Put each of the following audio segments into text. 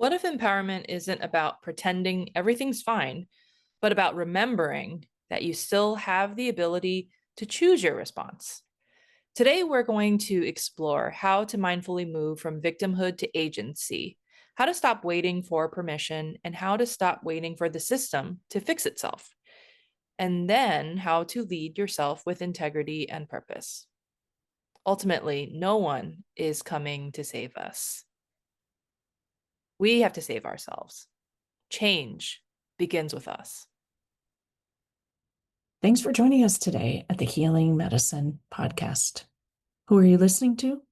What if empowerment isn't about pretending everything's fine, but about remembering that you still have the ability to choose your response? Today, we're going to explore how to mindfully move from victimhood to agency, how to stop waiting for permission, and how to stop waiting for the system to fix itself, and then how to lead yourself with integrity and purpose. Ultimately, no one is coming to save us. We have to save ourselves. Change begins with us. Thanks for joining us today at the Healing Medicine Podcast. Who are you listening to?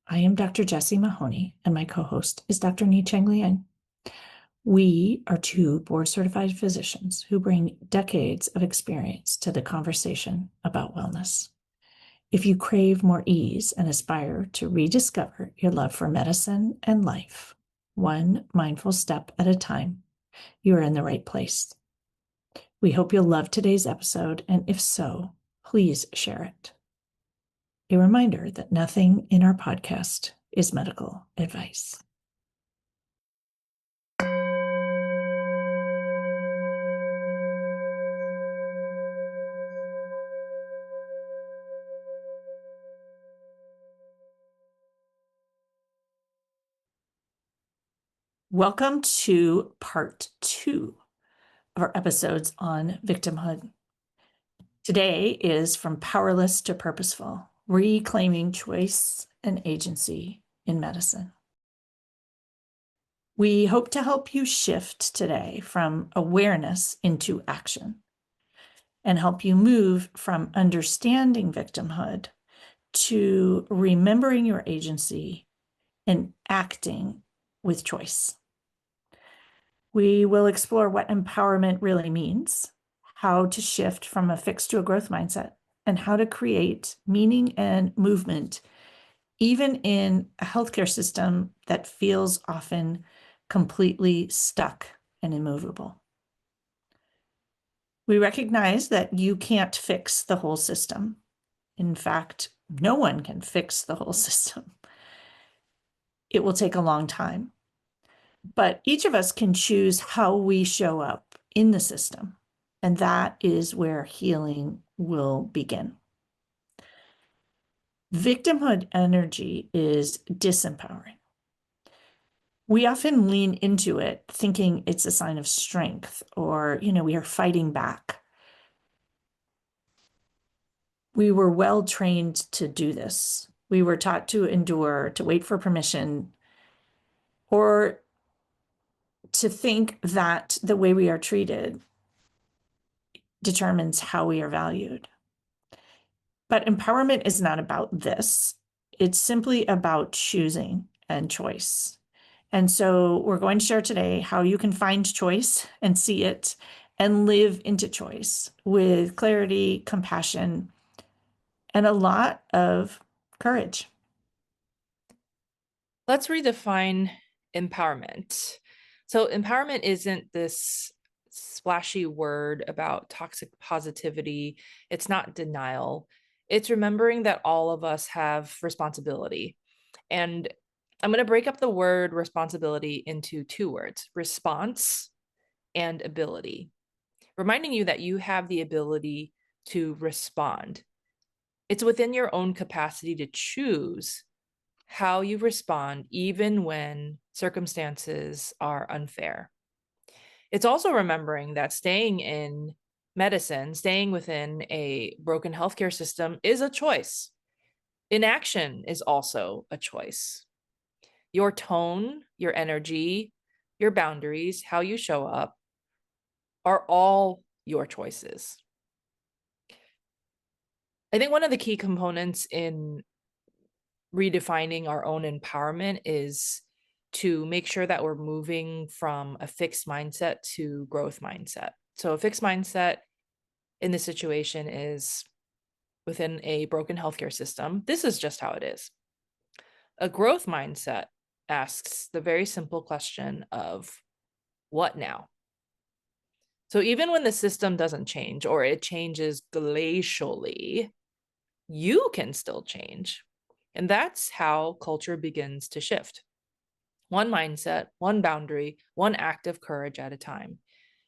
I am Dr. Jessie Mahoney, and my co-host is Dr. Ni-Cheng Liang. We are two board-certified physicians who bring decades of experience to the conversation about wellness. If you crave more ease and aspire to rediscover your love for medicine and life, one mindful step at a time, you are in the right place. We hope you'll love today's episode, and if so, please share it. A reminder that nothing in our podcast is medical advice. Welcome to part 2 of our episodes on victimhood. Today is From Powerless to Purposeful, Reclaiming Choice and Agency in Medicine. We hope to help you shift today from awareness into action and help you move from understanding victimhood to remembering your agency and acting with choice. We will explore what empowerment really means, how to shift from a fixed to a growth mindset, and how to create meaning and movement, even in a healthcare system that feels often completely stuck and immovable. We recognize that you can't fix the whole system. In fact, no one can fix the whole system. It will take a long time. But each of us can choose how we show up in the system. And that is where healing will begin. Victimhood energy is disempowering. We often lean into it thinking it's a sign of strength or, we are fighting back. We were well trained to do this. We were taught to endure, to wait for permission, or to think that the way we are treated determines how we are valued. But empowerment is not about this. It's simply about choosing and choice. And so we're going to share today how you can find choice and see it and live into choice with clarity, compassion, and a lot of courage. Let's redefine empowerment. So, empowerment isn't this splashy word about toxic positivity, it's not denial. It's remembering that all of us have responsibility. And I'm going to break up the word responsibility into 2 words: response and ability, reminding you that you have the ability to respond. It's within your own capacity to choose how you respond, even when circumstances are unfair. It's also remembering that staying in medicine, staying within a broken healthcare system is a choice. Inaction is also a choice. Your tone, your energy, your boundaries, how you show up are all your choices. I think one of the key components in redefining our own empowerment is to make sure that we're moving from a fixed mindset to growth mindset. So a fixed mindset in this situation is within a broken healthcare system. This is just how it is. A growth mindset asks the very simple question of what now? So even when the system doesn't change or it changes glacially, you can still change. And that's how culture begins to shift. one mindset, one boundary, one act of courage at a time.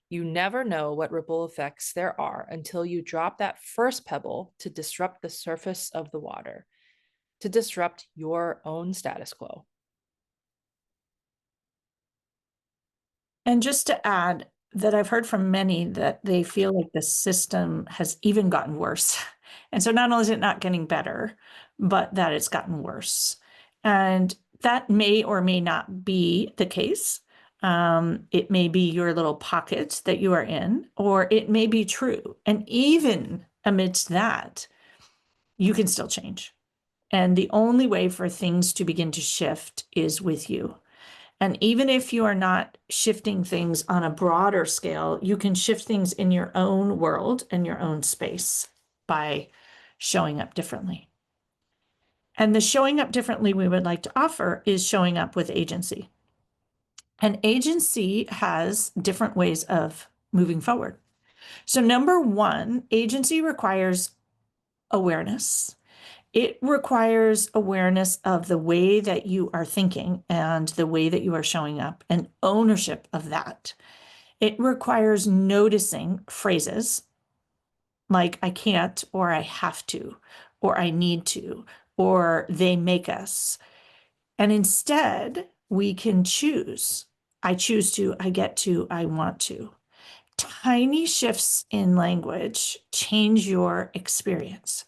You never know what ripple effects there are until you drop that first pebble to disrupt the surface of the water, to disrupt your own status quo. And just to add that I've heard from many that they feel like the system has even gotten worse. And so not only is it not getting better, but that it's gotten worse. And that may or may not be the case. It may be your little pocket that you are in, or it may be true. And even amidst that, you can still change. And the only way for things to begin to shift is with you. And even if you are not shifting things on a broader scale, you can shift things in your own world and your own space by showing up differently. And the showing up differently we would like to offer is showing up with agency. And agency has different ways of moving forward. So, number one, agency requires awareness. It requires awareness of the way that you are thinking and the way that you are showing up and ownership of that. It requires noticing phrases like I can't, or I have to, or I need to, or they make us. And instead, we can choose. I choose to, I get to, I want to. Tiny shifts in language change your experience.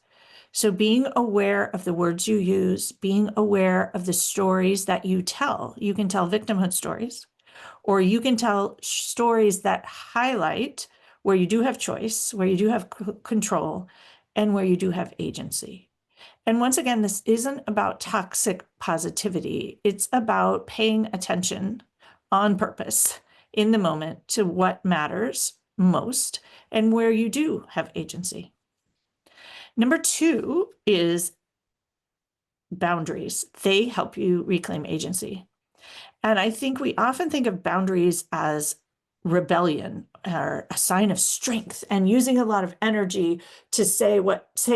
So being aware of the words you use, being aware of the stories that you tell. You can tell victimhood stories, or you can tell stories that highlight where you do have choice, where you do have control, and where you do have agency. And once again, this isn't about toxic positivity. It's about paying attention on purpose in the moment to what matters most and where you do have agency. Number two is boundaries. They help you reclaim agency. And I think we often think of boundaries as rebellion or a sign of strength and using a lot of energy to say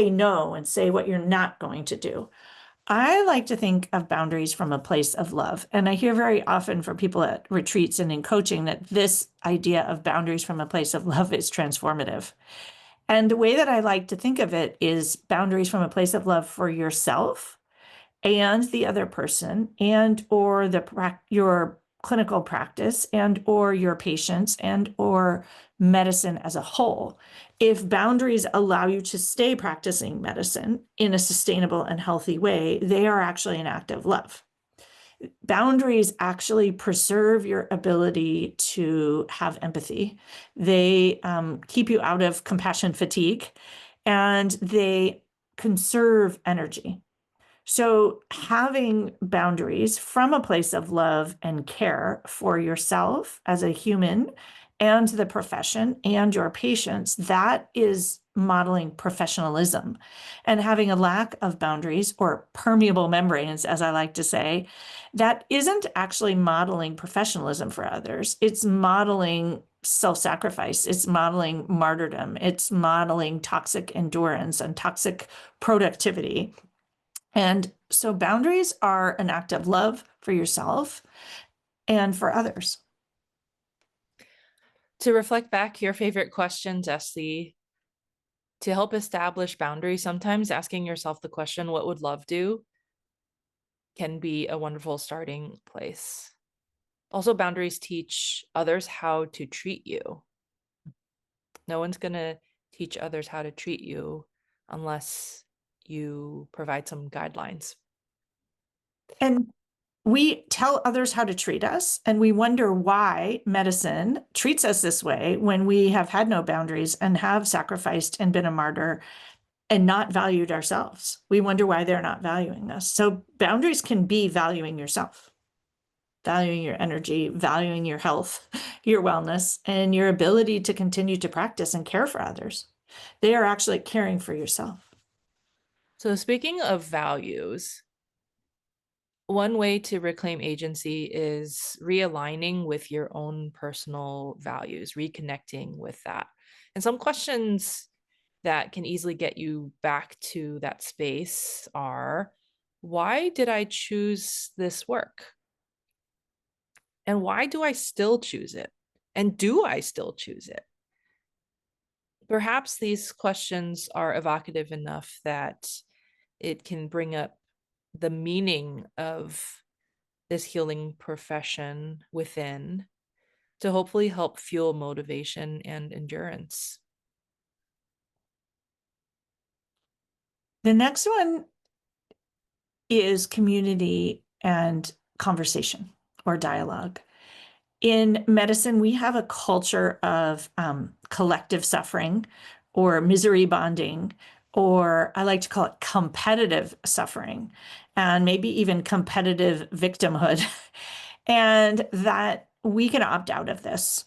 no and say what you're not going to do. I like to think of boundaries from a place of love. And I hear very often from people at retreats and in coaching that this idea of boundaries from a place of love is transformative. And the way that I like to think of it is boundaries from a place of love for yourself and the other person and or your clinical practice and or your patients and or medicine as a whole. If boundaries allow you to stay practicing medicine in a sustainable and healthy way, they are actually an act of love. Boundaries actually preserve your ability to have empathy. They keep you out of compassion fatigue, and they conserve energy. So having boundaries from a place of love and care for yourself as a human and the profession and your patients, that is modeling professionalism. And having a lack of boundaries or permeable membranes, as I like to say, that isn't actually modeling professionalism for others. It's modeling self-sacrifice. It's modeling martyrdom. It's modeling toxic endurance and toxic productivity. And so boundaries are an act of love for yourself and for others. To reflect back your favorite question, Jessie, to help establish boundaries, sometimes asking yourself the question, what would love do, can be a wonderful starting place. Also, boundaries teach others how to treat you. No one's going to teach others how to treat you unless you provide some guidelines. And we tell others how to treat us, and we wonder why medicine treats us this way when we have had no boundaries and have sacrificed and been a martyr and not valued ourselves. We wonder why they're not valuing us. So boundaries can be valuing yourself, valuing your energy, valuing your health, your wellness, and your ability to continue to practice and care for others. They are actually caring for yourself. So, speaking of values, one way to reclaim agency is realigning with your own personal values, reconnecting with that. And some questions that can easily get you back to that space are, why did I choose this work? And why do I still choose it? And do I still choose it? Perhaps these questions are evocative enough that it can bring up the meaning of this healing profession within to hopefully help fuel motivation and endurance. The next one is community and conversation or dialogue. In medicine, we have a culture of collective suffering or misery bonding, or I like to call it competitive suffering, and maybe even competitive victimhood. And that we can opt out of this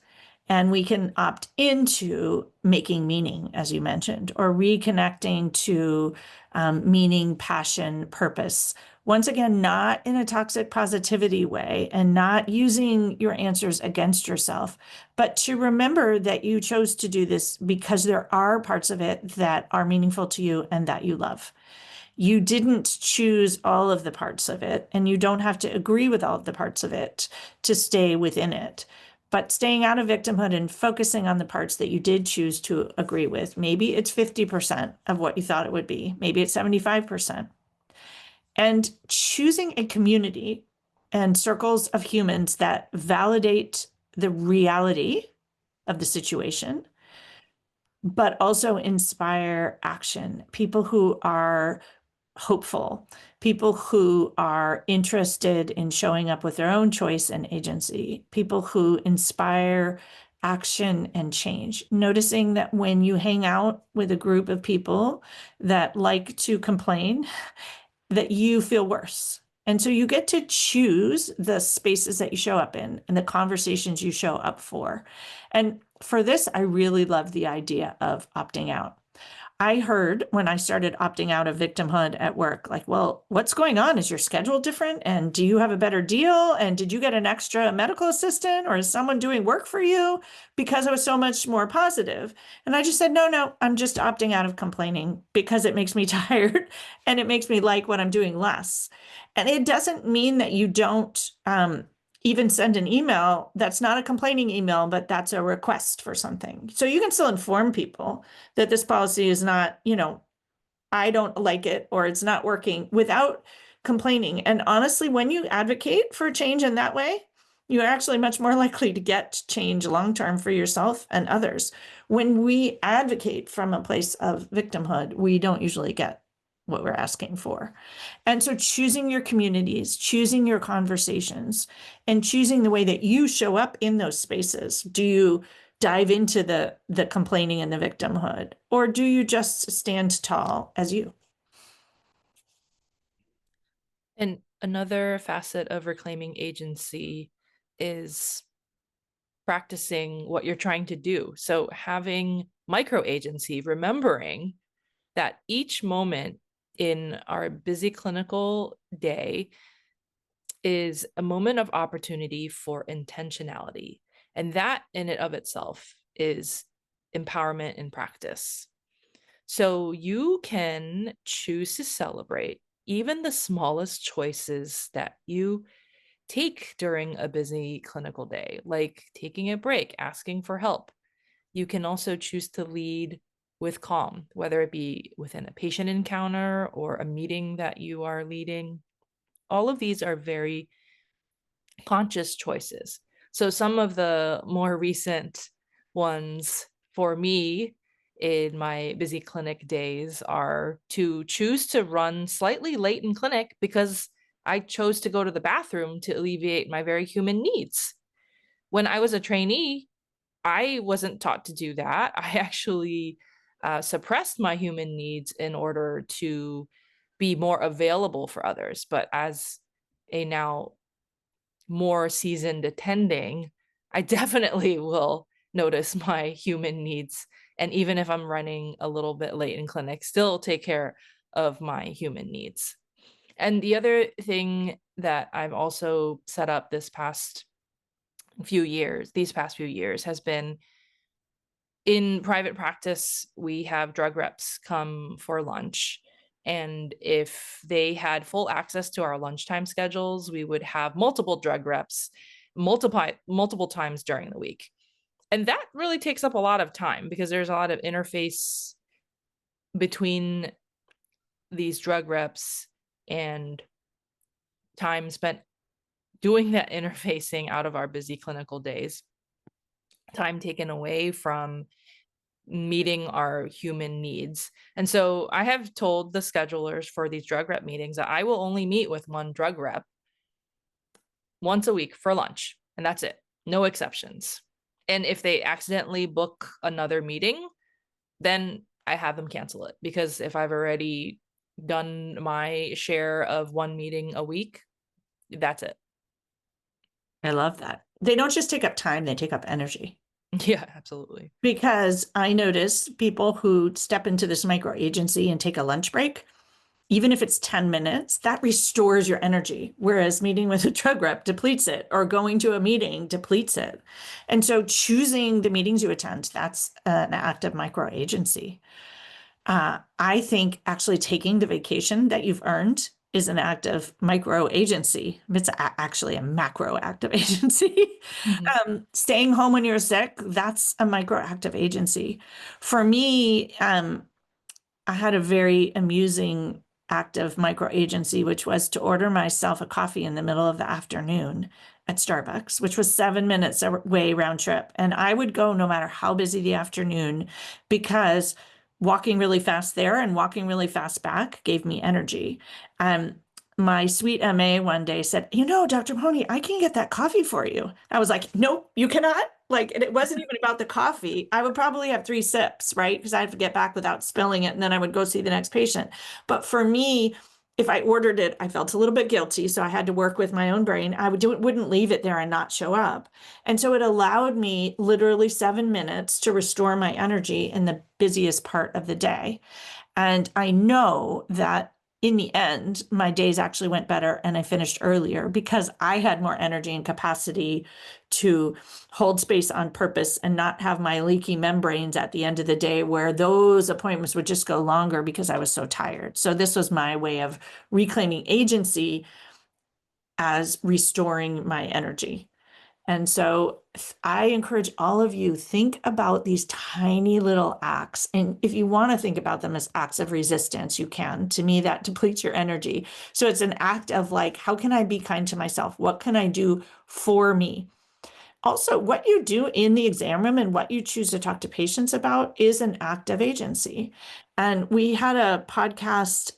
and we can opt into making meaning, as you mentioned, or reconnecting to meaning, passion, purpose. Once again, not in a toxic positivity way and not using your answers against yourself, but to remember that you chose to do this because there are parts of it that are meaningful to you and that you love. You didn't choose all of the parts of it, and you don't have to agree with all of the parts of it to stay within it. But staying out of victimhood and focusing on the parts that you did choose to agree with, maybe it's 50% of what you thought it would be, maybe it's 75%. And choosing a community and circles of humans that validate the reality of the situation, but also inspire action. People who are hopeful, people who are interested in showing up with their own choice and agency, people who inspire action and change. Noticing that when you hang out with a group of people that like to complain, that you feel worse. And so you get to choose the spaces that you show up in and the conversations you show up for. And for this, I really love the idea of opting out. I heard when I started opting out of victimhood at work, like, well, what's going on? Is your schedule different? And do you have a better deal? And did you get an extra medical assistant or is someone doing work for you? Because I was so much more positive. And I just said, no, I'm just opting out of complaining because it makes me tired and it makes me like what I'm doing less. And it doesn't mean that you don't even send an email that's not a complaining email, but that's a request for something. So you can still inform people that this policy is not, I don't like it or it's not working without complaining. And honestly, when you advocate for change in that way, you're actually much more likely to get change long term for yourself and others. When we advocate from a place of victimhood, we don't usually get what we're asking for. And so choosing your communities, choosing your conversations, and choosing the way that you show up in those spaces. Do you dive into the complaining and the victimhood, or do you just stand tall as you? And another facet of reclaiming agency is practicing what you're trying to do. So having micro agency, remembering that each moment in our busy clinical day is a moment of opportunity for intentionality. And that in and of itself is empowerment in practice. So you can choose to celebrate even the smallest choices that you take during a busy clinical day, like taking a break, asking for help. You can also choose to lead with calm, whether it be within a patient encounter or a meeting that you are leading. All of these are very conscious choices. So some of the more recent ones for me in my busy clinic days are to choose to run slightly late in clinic because I chose to go to the bathroom to alleviate my very human needs. When I was a trainee, I wasn't taught to do that. I actually suppressed my human needs in order to be more available for others. But as a now more seasoned attending, I definitely will notice my human needs. And even if I'm running a little bit late in clinic, still take care of my human needs. And the other thing that I've also set up these past few years has been in private practice, we have drug reps come for lunch. And if they had full access to our lunchtime schedules, we would have multiple drug reps multiple times during the week. And that really takes up a lot of time because there's a lot of interface between these drug reps and time spent doing that interfacing out of our busy clinical days, time taken away from meeting our human needs. And so I have told the schedulers for these drug rep meetings that I will only meet with one drug rep once a week for lunch, and that's it. No exceptions. And if they accidentally book another meeting, then I have them cancel it, because if I've already done my share of one meeting a week, that's it. I love that. They don't just take up time, they take up energy. Yeah, absolutely. Because I notice people who step into this micro agency and take a lunch break, even if it's 10 minutes, that restores your energy. Whereas meeting with a drug rep depletes it, or going to a meeting depletes it. And so choosing the meetings you attend, that's an act of micro agency. I think actually taking the vacation that you've earned is an act of micro agency. It's actually a macro act of agency. Staying home when you're sick, that's a micro act of agency. For me, I had a very amusing act of micro agency, which was to order myself a coffee in the middle of the afternoon at Starbucks, which was 7 minutes away round trip. And I would go no matter how busy the afternoon, because walking really fast there and walking really fast back gave me energy. My sweet MA one day said, Dr. Mahoney, I can get that coffee for you. I was like, nope, you cannot. Like, and it wasn't even about the coffee. I would probably have 3 sips, right? Because I had to get back without spilling it, and then I would go see the next patient. But for me, if I ordered it, I felt a little bit guilty. So I had to work with my own brain. I wouldn't leave it there and not show up. And so it allowed me literally 7 minutes to restore my energy in the busiest part of the day. And I know that in the end, my days actually went better and I finished earlier because I had more energy and capacity to hold space on purpose and not have my leaky membranes at the end of the day, where those appointments would just go longer because I was so tired. So this was my way of reclaiming agency as restoring my energy. And so I encourage all of you, think about these tiny little acts. And if you want to think about them as acts of resistance, you can. To me, that depletes your energy. So it's an act of like, how can I be kind to myself? What can I do for me? Also, what you do in the exam room and what you choose to talk to patients about is an act of agency. And we had a podcast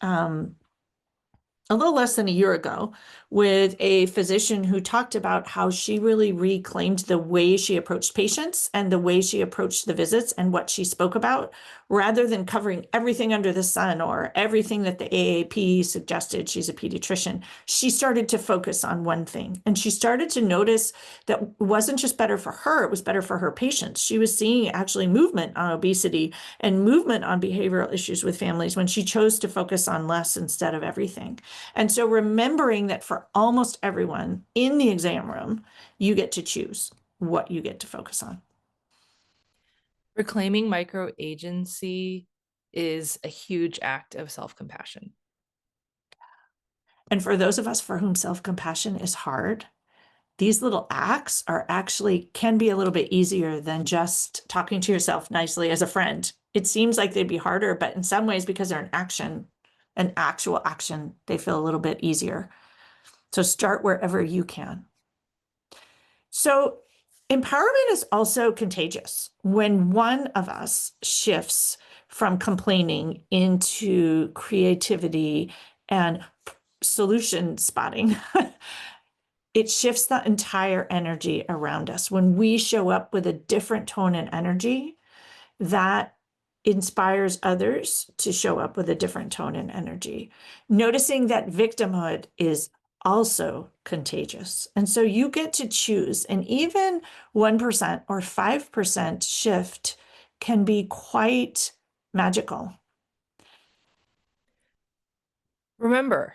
a little less than a year ago with a physician who talked about how she really reclaimed the way she approached patients and the way she approached the visits and what she spoke about, rather than covering everything under the sun or everything that the AAP suggested. She's a pediatrician. She started to focus on one thing, and she started to notice that it wasn't just better for her, it was better for her patients. She was seeing actually movement on obesity and movement on behavioral issues with families when she chose to focus on less instead of everything. And so remembering that for almost everyone in the exam room, you get to choose what you get to focus on. Reclaiming micro agency is a huge act of self-compassion. And for those of us for whom self-compassion is hard, these little acts are actually can be a little bit easier than just talking to yourself nicely as a friend. It seems like they'd be harder, but in some ways, because they're an actual action, they feel a little bit easier. So start wherever you can. So empowerment is also contagious. When one of us shifts from complaining into creativity and solution spotting, it shifts the entire energy around us. When we show up with a different tone and energy, that inspires others to show up with a different tone and energy. Noticing that victimhood is also contagious. And so you get to choose, and even 1% or 5% shift can be quite magical. Remember,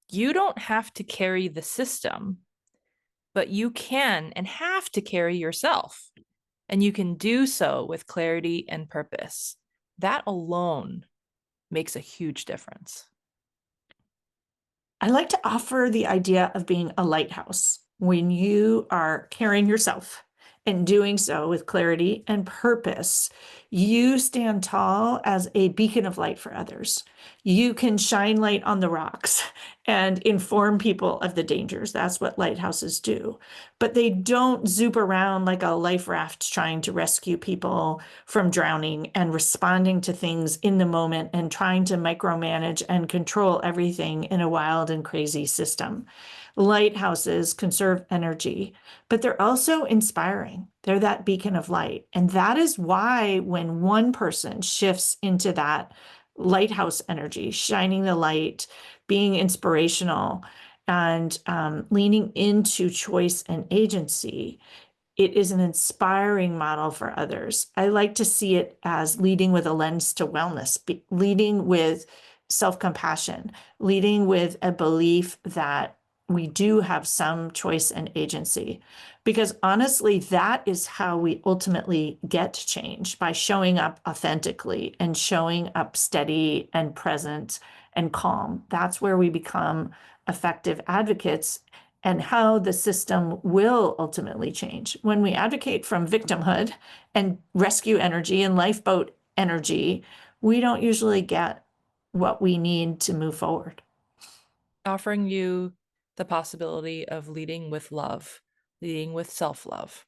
you don't have to carry the system, but you can and have to carry yourself. And you can do so with clarity and purpose. That alone makes a huge difference. I like to offer the idea of being a lighthouse. when you are carrying yourself and doing so with clarity and purpose, you stand tall as a beacon of light for others. You can shine light on the rocks and inform people of the dangers. That's what lighthouses do. But they don't zoop around like a life raft trying to rescue people from drowning and responding to things in the moment and trying to micromanage and control everything in a wild and crazy system. Lighthouses conserve energy, but they're also inspiring. They're that beacon of light. And that is why when one person shifts into that lighthouse energy, shining the light, being inspirational, and leaning into choice and agency, it is an inspiring model for others. I like to see it as leading with a lens to wellness, leading with self-compassion, leading with a belief that we do have some choice and agency. Because honestly, that is how we ultimately get change, by showing up authentically and showing up steady and present and calm. That's where we become effective advocates, and how the system will ultimately change. When we advocate from victimhood and rescue energy and lifeboat energy, we don't usually get what we need to move forward. Offering you the possibility of leading with love, leading with self-love.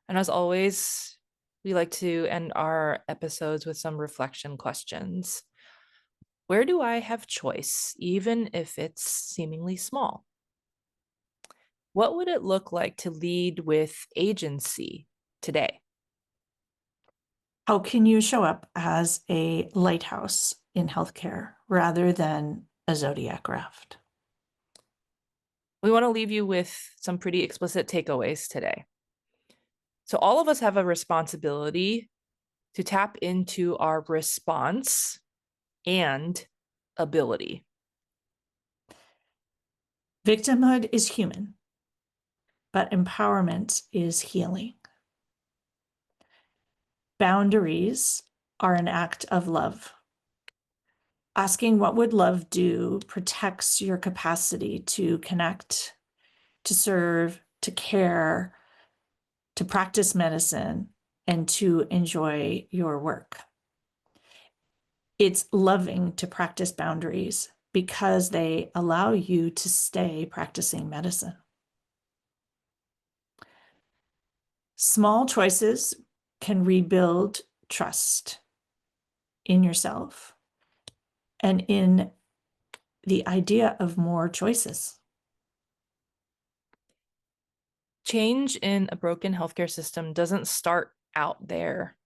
And as always, we like to end our episodes with some reflection questions. Where do I have choice, even if it's seemingly small? What would it look like to lead with agency today? How can you show up as a lighthouse in healthcare rather than a zodiac raft? We want to leave you with some pretty explicit takeaways today. So, all of us have a responsibility to tap into our response and ability. Victimhood is human, but empowerment is healing. Boundaries are an act of love. Asking what would love do protects your capacity to connect, to serve, to care, to practice medicine, and to enjoy your work. It's loving to practice boundaries because they allow you to stay practicing medicine. Small choices can rebuild trust in yourself and in the idea of more choices. Change in a broken healthcare system doesn't start out there.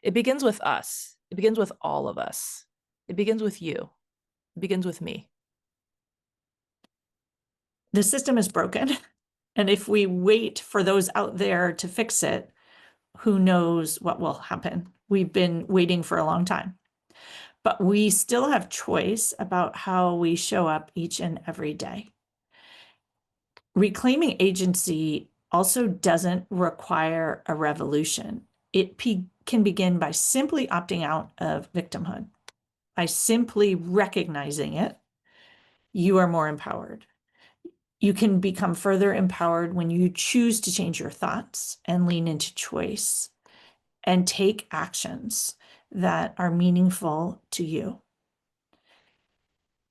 It begins with us. It begins with all of us. It begins with you. It begins with me. The system is broken. And if we wait for those out there to fix it, who knows what will happen? We've been waiting for a long time. But we still have choice about how we show up each and every day. Reclaiming agency also doesn't require a revolution. It can begin by simply opting out of victimhood. By simply recognizing it, you are more empowered. You can become further empowered when you choose to change your thoughts and lean into choice and take actions that are meaningful to you.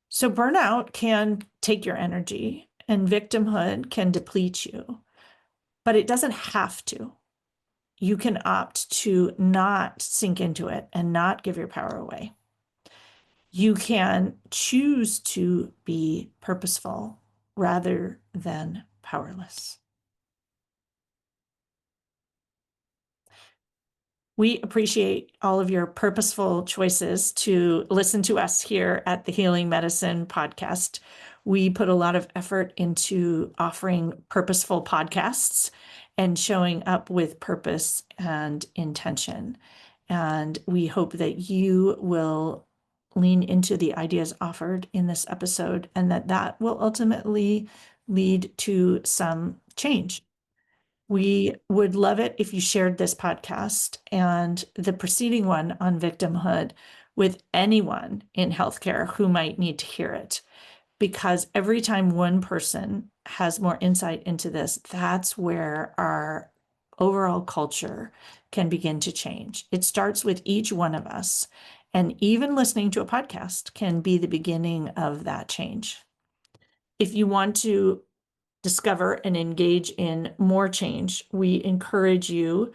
So burnout can take your energy and victimhood can deplete you, but it doesn't have to. You can opt to not sink into it and not give your power away. You can choose to be purposeful rather than powerless. We appreciate all of your purposeful choices to listen to us here at the Healing Medicine Podcast. We put a lot of effort into offering purposeful podcasts and showing up with purpose and intention. And we hope that you will lean into the ideas offered in this episode and that will ultimately lead to some change. We would love it if you shared this podcast and the preceding one on victimhood with anyone in healthcare who might need to hear it. Because every time one person has more insight into this, that's where our overall culture can begin to change. It starts with each one of us, and even listening to a podcast can be the beginning of that change. If you want to discover and engage in more change, we encourage you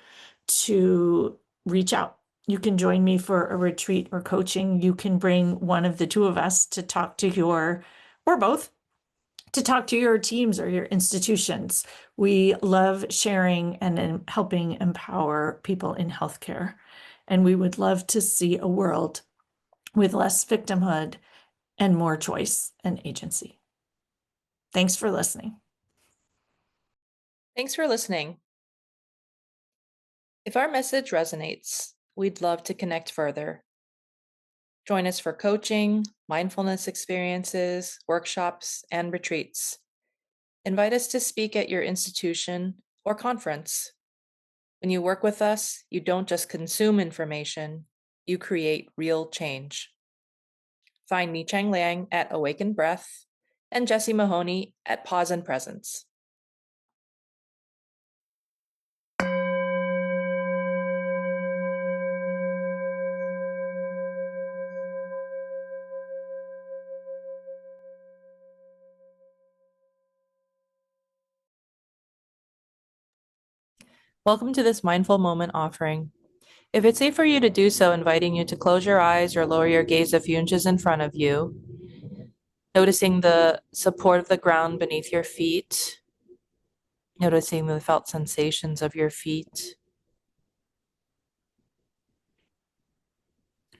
to reach out. You can join me for a retreat or coaching. You can bring one of the two of us to talk to your, or both, to talk to your teams or your institutions. We love sharing and helping empower people in healthcare. And we would love to see a world with less victimhood and more choice and agency. Thanks for listening. Thanks for listening. If our message resonates, we'd love to connect further. Join us for coaching, mindfulness experiences, workshops, and retreats. Invite us to speak at your institution or conference. When you work with us, you don't just consume information, you create real change. Find Ni-Chang Liang at Awakened Breath and Jessie Mahoney at Pause and Presence. Welcome to this mindful moment offering. If it's safe for you to do so, inviting you to close your eyes or lower your gaze a few inches in front of you, noticing the support of the ground beneath your feet, noticing the felt sensations of your feet.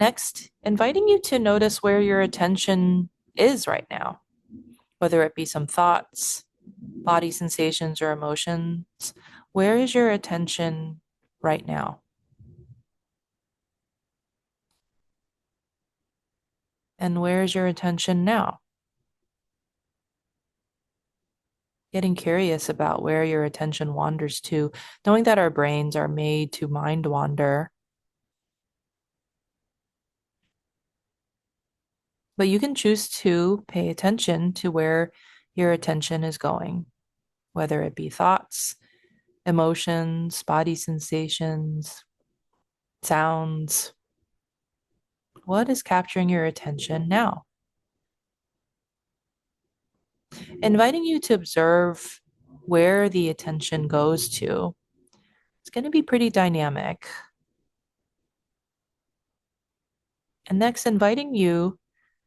Next, inviting you to notice where your attention is right now, whether it be some thoughts, body sensations, or emotions. Where is your attention right now? And where is your attention now? Getting curious about where your attention wanders to, knowing that our brains are made to mind wander. But you can choose to pay attention to where your attention is going, whether it be thoughts, emotions, body sensations, sounds. What is capturing your attention now? Inviting you to observe where the attention goes to. It's going to be pretty dynamic. And next, inviting you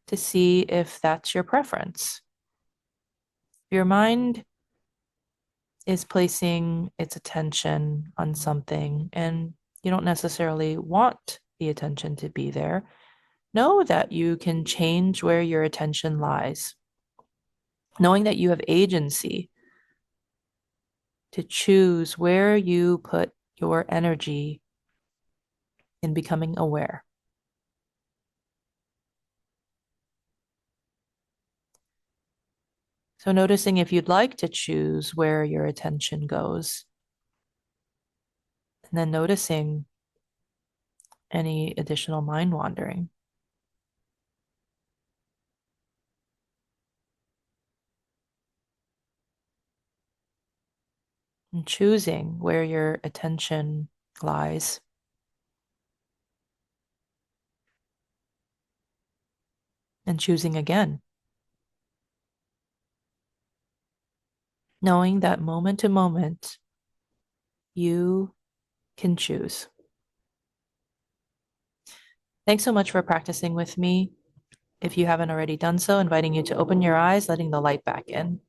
to see if that's your preference. Your mind is placing its attention on something and you don't necessarily want the attention to be there. Know that you can change where your attention lies, knowing that you have agency to choose where you put your energy in becoming aware. So noticing if you'd like to choose where your attention goes, and then noticing any additional mind wandering. And choosing where your attention lies. And choosing again. Knowing that moment to moment, you can choose. Thanks so much for practicing with me. If you haven't already done so, inviting you to open your eyes, letting the light back in.